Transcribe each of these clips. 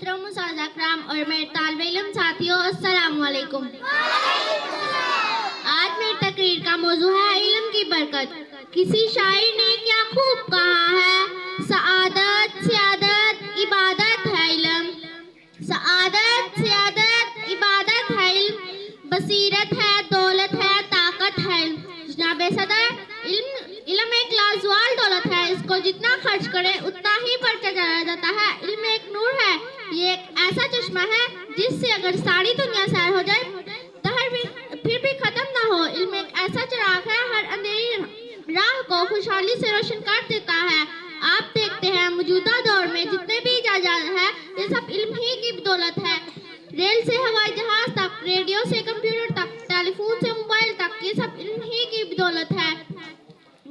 محترم اساتذہ کرام اور میرے طالب علم ساتھیوں، السلام علیکم۔ آج میری تقریر کا موضوع ہے علم کی برکت۔ کسی شاعر نے کیا خوب کہا ہے، سعادت سیادت عبادت ہے علم، سعادت سیادت عبادت ہے علم، بصیرت ہے دولت ہے طاقت ہے علم۔ جناب صدر، علم ایک لازوال دولت ہے، اس کو جتنا خرچ کرے اتنا ہی بڑھتا چلا جاتا ہے۔ علم ایک نور ہے، یہ ایک ایسا چشمہ ہے جس سے اگر ساری دنیا سیر ہو جائے دہر بھی پھر بھی ختم نہ ہو۔ علم ایک ایسا چراغ ہے، ہر اندھیری راہ کو خوشحالی سے روشن کر دیتا ہے۔ آپ دیکھتے ہیں موجودہ دور میں جتنے بھی ایجادات ہیں یہ سب علم ہی کی بدولت ہے۔ ریل سے ہوائی جہاز تک، ریڈیو سے کمپیوٹر تک، ٹیلی فون سے موبائل تک، یہ سب علم ہی کی بدولت ہے۔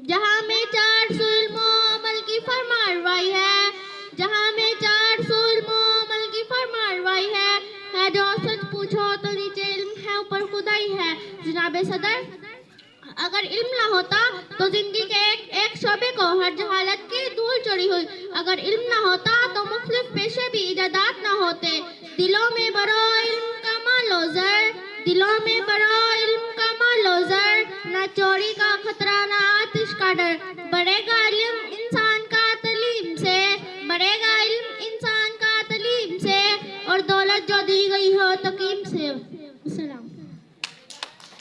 جہاں میں 400 علم و عمل کی فرمانروائی ہے، جہاں میں 400 علم و عمل کی فرمانروائی ہے جو سچ پوچھو تو نیچے علم ہے اوپر خدائی ہے۔ جناب صدر، اگر علم نہ ہوتا تو زندگی کے ایک شعبے کو ہر جہالت کی دھول چڑھی ہوئی، اگر علم نہ ہوتا تو مختلف پیشے بھی ایجادات نہ ہوتے۔ دلوں میں برو علم کا مال و زر، دلوں میں برو